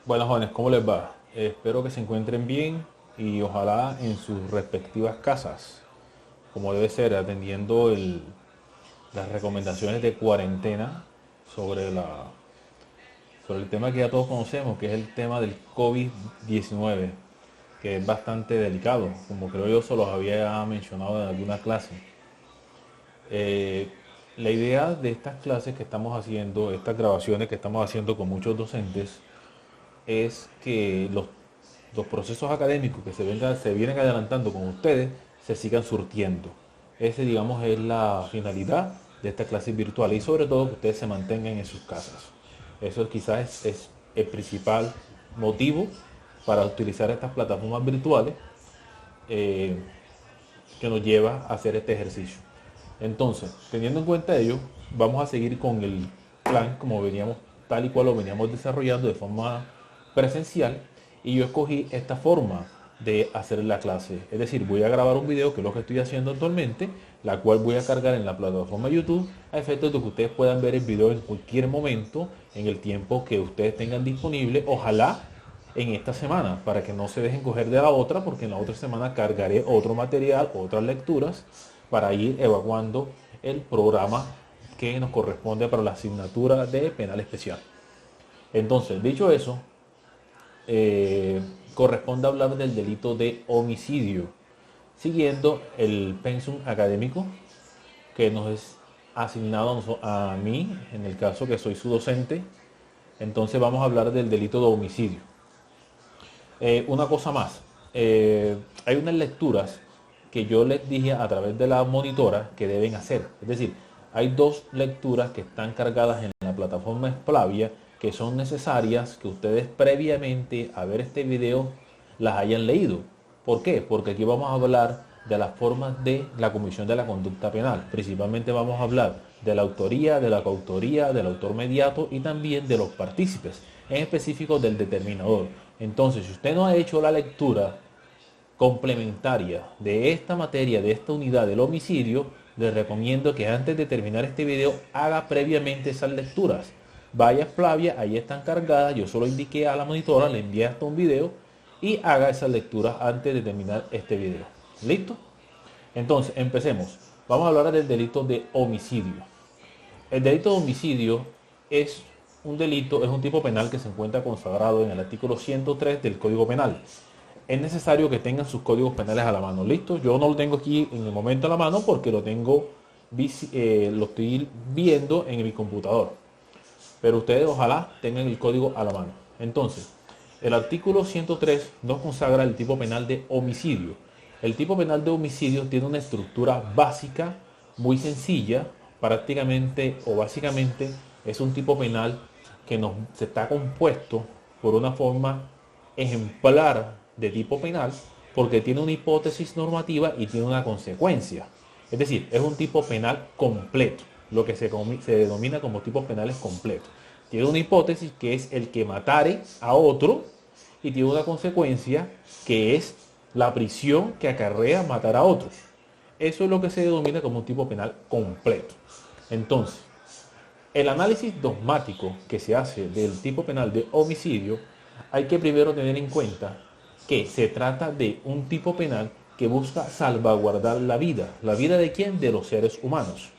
Buenas jóvenes, ¿cómo les va? Espero que se encuentren bien y ojalá en sus respectivas casas, como debe ser, atendiendo las recomendaciones de cuarentena sobre, sobre el tema que ya todos conocemos, que es el tema del COVID-19, que es bastante delicado, como creo yo se los había mencionado en alguna clase. Eh, la idea de estas clases que estamos haciendo, estas grabaciones que estamos haciendo con muchos docentes, es que los procesos académicos que se vienen adelantando con ustedes se sigan surtiendo. Ese, digamos, es la finalidad de esta clase virtual y sobre todo que ustedes se mantengan en sus casas. Eso quizás es el principal motivo para utilizar estas plataformas virtuales eh, que nos lleva a hacer este ejercicio. Entonces, teniendo en cuenta ello, vamos a seguir con el plan como veníamos, tal y cual lo veníamos desarrollando de forma presencial, y yo escogí esta forma de hacer la clase. Es decir, voy a grabar un video, que es lo que estoy haciendo actualmente, la cual voy a cargar en la plataforma YouTube a efectos de que ustedes puedan ver el video en cualquier momento, en el tiempo que ustedes tengan disponible, ojalá en esta semana, para que no se dejen coger de la otra, porque en la otra semana cargaré otro material, otras lecturas, para ir evacuando el programa que nos corresponde para la asignatura de penal especial. Entonces, dicho eso, eh, corresponde hablar del delito de homicidio, siguiendo el pensum académico que nos es asignado a mí, en el caso que soy su docente. Entonces vamos a hablar del delito de homicidio. Una cosa más, hay unas lecturas que yo les dije a través de la monitora que deben hacer. Es decir, hay dos lecturas que están cargadas en la plataforma Splavia que son necesarias que ustedes previamente a ver este video las hayan leído. ¿Por qué? Porque aquí vamos a hablar de las formas de la comisión de la conducta penal. Principalmente vamos a hablar de la autoría, de la coautoría, del autor mediato y también de los partícipes, en específico del determinador. Entonces, si usted no ha hecho la lectura complementaria de esta materia, de esta unidad del homicidio, le recomiendo que antes de terminar este video haga previamente esas lecturas. Vaya a Flavia, ahí están cargadas, yo solo indiqué a la monitora, le envié hasta un video y haga esas lecturas antes de terminar este video. ¿Listo? Entonces, empecemos. Vamos a hablar del delito de homicidio. El delito de homicidio es un delito, es un tipo penal que se encuentra consagrado en el artículo 103 del Código Penal. Es necesario que tengan sus códigos penales a la mano. ¿Listo? Yo no lo tengo aquí en el momento a la mano porque lo tengo, lo estoy viendo en mi computador. Pero ustedes ojalá tengan el código a la mano. Entonces, el artículo 103 nos consagra el tipo penal de homicidio. El tipo penal de homicidio tiene una estructura básica muy sencilla, prácticamente o básicamente es un tipo penal que se está compuesto por una forma ejemplar de tipo penal porque tiene una hipótesis normativa y tiene una consecuencia. Es decir, es un tipo penal completo, lo que se denomina como tipos penales completos. Tiene una hipótesis que es el que matare a otro y tiene una consecuencia que es la prisión que acarrea matar a otros. Eso es lo que se denomina como un tipo penal completo. Entonces, el análisis dogmático que se hace del tipo penal de homicidio, hay que primero tener en cuenta que se trata de un tipo penal que busca salvaguardar la vida. ¿La vida de quién? De los seres humanos.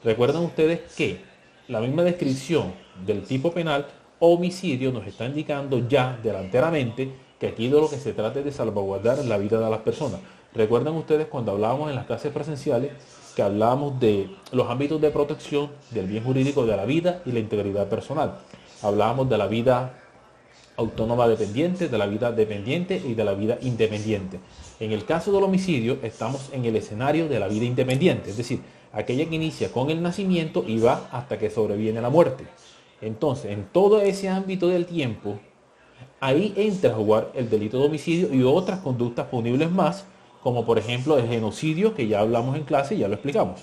Recuerden ustedes que la misma descripción del tipo penal homicidio nos está indicando ya delanteramente que aquí de lo que se trata es de salvaguardar la vida de las personas. Recuerden ustedes cuando hablábamos en las clases presenciales que hablábamos de los ámbitos de protección del bien jurídico de la vida y la integridad personal. Hablábamos de la vida autónoma dependiente, de la vida dependiente y de la vida independiente. En el caso del homicidio estamos en el escenario de la vida independiente, es decir, aquella que inicia con el nacimiento y va hasta que sobreviene la muerte. Entonces, en todo ese ámbito del tiempo, ahí entra a jugar el delito de homicidio y otras conductas punibles más, como por ejemplo el genocidio, que ya hablamos en clase y ya lo explicamos.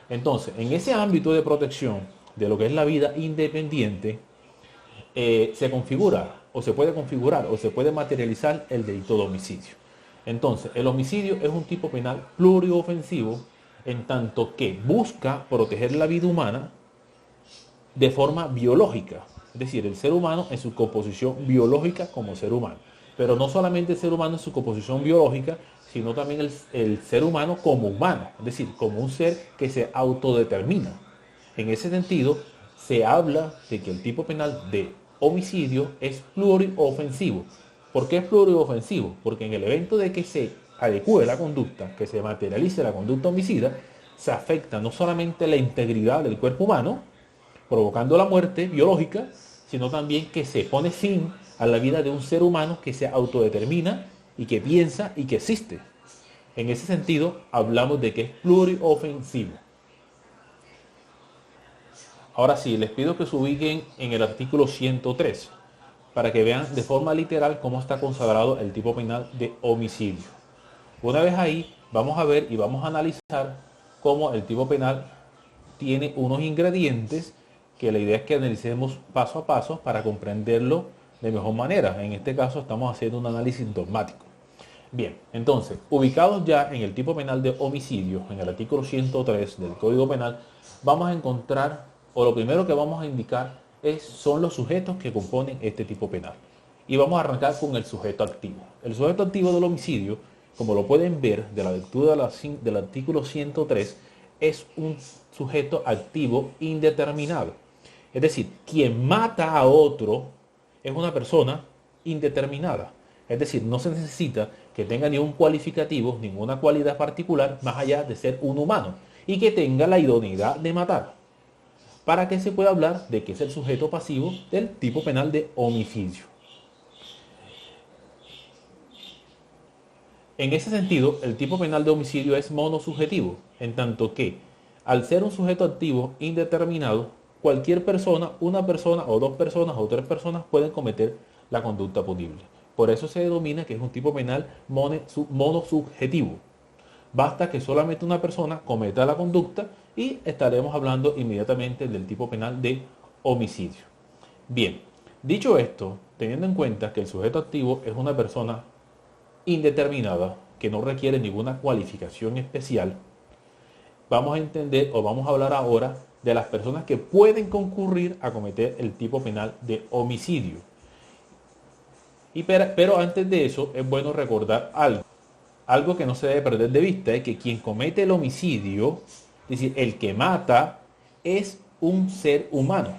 Entonces, en ese ámbito de protección de lo que es la vida independiente, se configura o se puede configurar o se puede materializar el delito de homicidio. Entonces, el homicidio es un tipo penal pluriofensivo en tanto que busca proteger la vida humana de forma biológica. es decir, el ser humano en su composición biológica como ser humano. Pero no solamente el ser humano en su composición biológica, sino también el ser humano como humano, es decir, como un ser que se autodetermina. En ese sentido, se habla de que el tipo penal de homicidio es pluriofensivo. ¿Por qué es pluriofensivo? Porque en el evento de que se adecue la conducta, que se materialice la conducta homicida, se afecta no solamente la integridad del cuerpo humano, provocando la muerte biológica, sino también que se pone fin a la vida de un ser humano que se autodetermina y que piensa y que existe. En ese sentido, hablamos de que es pluriofensivo. Ahora sí, les pido que se ubiquen en el artículo 103 para que vean de forma literal cómo está consagrado el tipo penal de homicidio. Una vez ahí, vamos a ver y vamos a analizar cómo el tipo penal tiene unos ingredientes que la idea es que analicemos paso a paso para comprenderlo de mejor manera. En este caso estamos haciendo un análisis dogmático. Bien, entonces, ubicados ya en el tipo penal de homicidio, en el artículo 103 del Código Penal, vamos a encontrar, o lo primero que vamos a indicar son los sujetos que componen este tipo penal. Y vamos a arrancar con el sujeto activo. El sujeto activo del homicidio, como lo pueden ver de la lectura del artículo 103, es un sujeto activo indeterminado. Es decir, quien mata a otro es una persona indeterminada. Es decir, no se necesita que tenga ningún cualificativo, ninguna cualidad particular, más allá de ser un humano, y que tenga la idoneidad de matar, para que se pueda hablar de que es el sujeto pasivo del tipo penal de homicidio. En ese sentido, el tipo penal de homicidio es monosubjetivo, en tanto que, al ser un sujeto activo indeterminado, cualquier persona, una persona o dos personas o tres personas pueden cometer la conducta punible. Por eso se denomina que es un tipo penal monosubjetivo. Basta que solamente una persona cometa la conducta y estaremos hablando inmediatamente del tipo penal de homicidio. Bien, dicho esto, teniendo en cuenta que el sujeto activo es una persona indeterminada que no requiere ninguna cualificación especial, vamos a entender o vamos a hablar ahora de las personas que pueden concurrir a cometer el tipo penal de homicidio. Pero antes de eso es bueno recordar algo que no se debe perder de vista, es que quien comete el homicidio, es decir, el que mata, es un ser humano.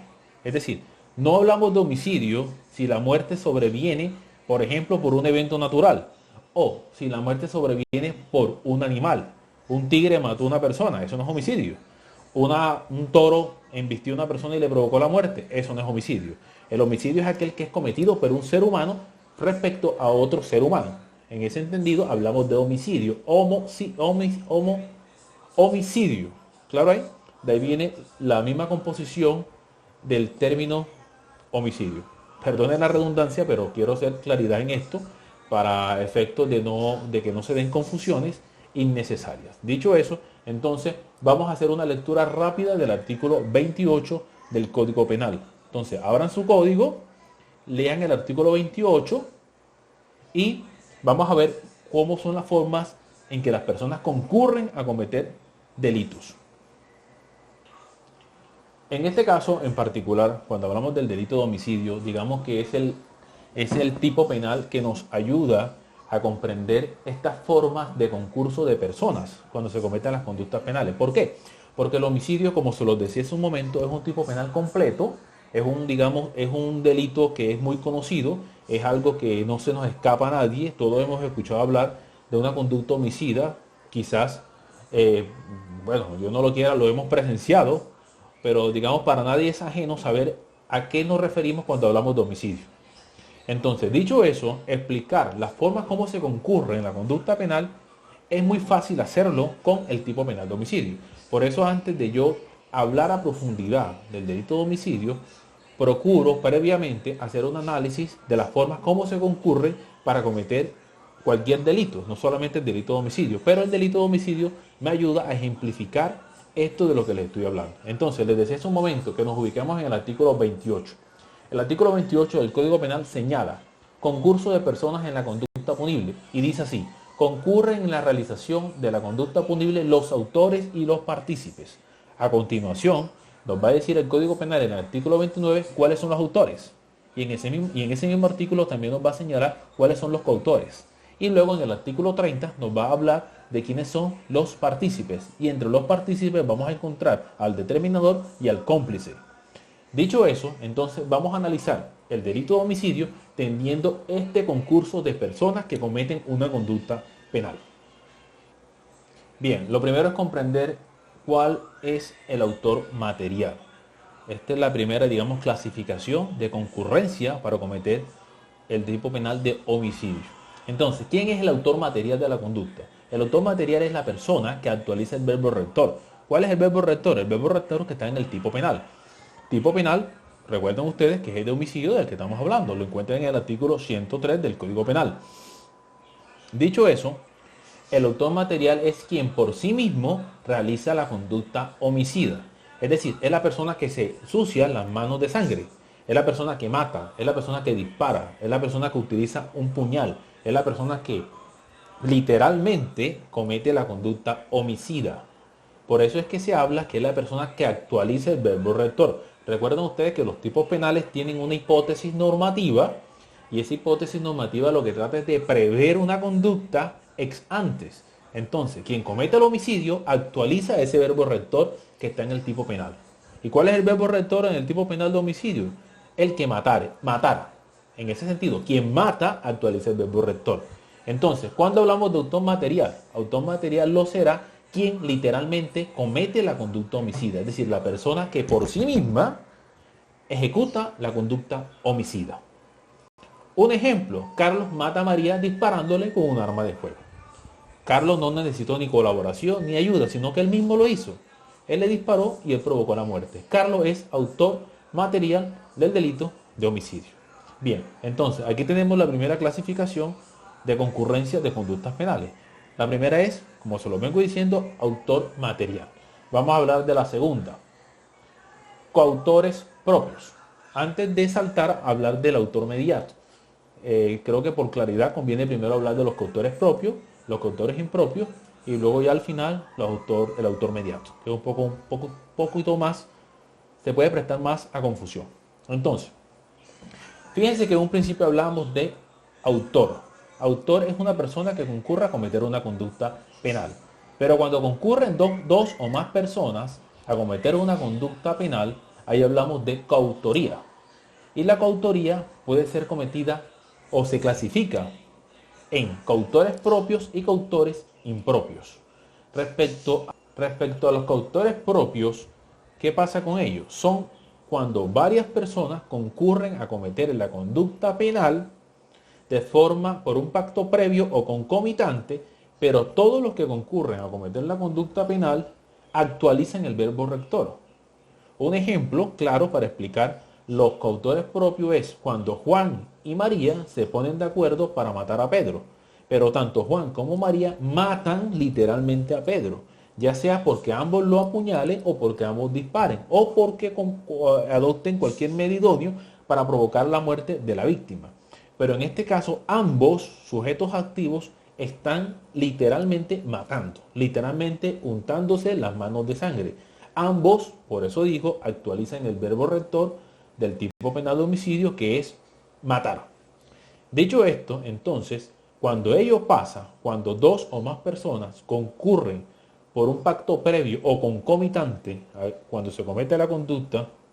Es decir, no hablamos de homicidio si la muerte sobreviene, por ejemplo, por un evento natural, o si la muerte sobreviene por un animal. Un tigre mató a una persona, eso no es homicidio. Un toro embistió a una persona y le provocó la muerte, eso no es homicidio. El homicidio es aquel que es cometido por un ser humano respecto a otro ser humano. En ese entendido hablamos de homicidio, homicidio. ¿Claro ahí? De ahí viene la misma composición del término homicidio. Perdonen la redundancia, pero quiero hacer claridad en esto para efectos de que no se den confusiones innecesarias. Dicho eso, entonces vamos a hacer una lectura rápida del artículo 28 del Código Penal. Entonces, abran su código, lean el artículo 28 y vamos a ver cómo son las formas en que las personas concurren a cometer delitos. En este caso en particular, cuando hablamos del delito de homicidio, digamos que es el tipo penal que nos ayuda a comprender estas formas de concurso de personas cuando se cometen las conductas penales. ¿Por qué? Porque el homicidio, como se los decía hace un momento, es un tipo penal completo, es un delito que es muy conocido, es algo que no se nos escapa a nadie. Todos hemos escuchado hablar de una conducta homicida, quizás, yo no lo quiera, lo hemos presenciado, pero digamos para nadie es ajeno saber a qué nos referimos cuando hablamos de homicidio. Entonces, dicho eso, explicar las formas como se concurre en la conducta penal es muy fácil hacerlo con el tipo penal de homicidio. Por eso, antes de yo hablar a profundidad del delito de homicidio, procuro previamente hacer un análisis de las formas como se concurre para cometer cualquier delito, no solamente el delito de homicidio, pero el delito de homicidio me ayuda a ejemplificar esto de lo que les estoy hablando. Entonces, les decía hace un momento que nos ubicamos en el artículo 28. El artículo 28 del Código Penal señala concurso de personas en la conducta punible y dice así: concurren en la realización de la conducta punible los autores y los partícipes. A continuación, nos va a decir el Código Penal en el artículo 29 cuáles son los autores. Y en ese mismo artículo también nos va a señalar cuáles son los coautores. Y luego en el artículo 30 nos va a hablar de quiénes son los partícipes. Y entre los partícipes vamos a encontrar al determinador y al cómplice. Dicho eso, entonces vamos a analizar el delito de homicidio teniendo este concurso de personas que cometen una conducta penal. Bien, lo primero es comprender cuál es el autor material. Esta es la primera, digamos, clasificación de concurrencia para cometer el tipo penal de homicidio. Entonces, ¿quién es el autor material de la conducta? El autor material es la persona que actualiza el verbo rector. ¿Cuál es el verbo rector? El verbo rector que está en el tipo penal. Tipo penal, recuerden ustedes que es el de homicidio del que estamos hablando. Lo encuentran en el artículo 103 del Código Penal. Dicho eso, el autor material es quien por sí mismo realiza la conducta homicida. Es decir, es la persona que se sucia las manos de sangre. Es la persona que mata, es la persona que dispara, es la persona que utiliza un puñal, es la persona que literalmente comete la conducta homicida. Por eso es que se habla que es la persona que actualiza el verbo rector. Recuerden ustedes que los tipos penales tienen una hipótesis normativa y esa hipótesis normativa lo que trata es de prever una conducta ex antes. Entonces, quien comete el homicidio actualiza ese verbo rector que está en el tipo penal. ¿Y cuál es el verbo rector en el tipo penal de homicidio? El que matare, matar. En ese sentido, quien mata actualiza el verbo rector. Entonces, cuando hablamos de autor material lo será quien literalmente comete la conducta homicida, es decir, la persona que por sí misma ejecuta la conducta homicida. Un ejemplo, Carlos mata a María disparándole con un arma de fuego. Carlos no necesitó ni colaboración ni ayuda, sino que él mismo lo hizo. Él le disparó y él provocó la muerte. Carlos es autor material del delito de homicidio. Bien, entonces aquí tenemos la primera clasificación de concurrencia de conductas penales. La primera es, como se lo vengo diciendo, autor material. Vamos a hablar de la segunda, coautores propios. Antes de saltar a hablar del autor mediato, creo que por claridad conviene primero hablar de los coautores propios, los coautores impropios y luego ya al final el autor mediato, que es un poquito más, se puede prestar más a confusión. Entonces, fíjense que en un principio hablábamos de autor. Autor es una persona que concurre a cometer una conducta penal. Pero cuando concurren dos o más personas a cometer una conducta penal, ahí hablamos de coautoría. Y la coautoría puede ser cometida o se clasifica en coautores propios y coautores impropios. Respecto a los coautores propios, ¿qué pasa con ellos? Son cuando varias personas concurren a cometer la conducta penal de forma por un pacto previo o concomitante, pero todos los que concurren a cometer la conducta penal actualizan el verbo rector. Un ejemplo claro para explicar los coautores propios es cuando Juan y María se ponen de acuerdo para matar a Pedro. Pero tanto Juan como María matan literalmente a Pedro, ya sea porque ambos lo apuñalen o porque ambos disparen o porque adopten cualquier medio idóneo para provocar la muerte de la víctima. Pero en este caso ambos sujetos activos están literalmente matando, literalmente untándose las manos de sangre. Ambos, por eso digo, actualizan el verbo rector del tipo penal de homicidio, que es matar. Dicho esto, entonces, cuando ello pasa, cuando dos o más personas concurren por un pacto previo o concomitante, cuando se comete la conducta,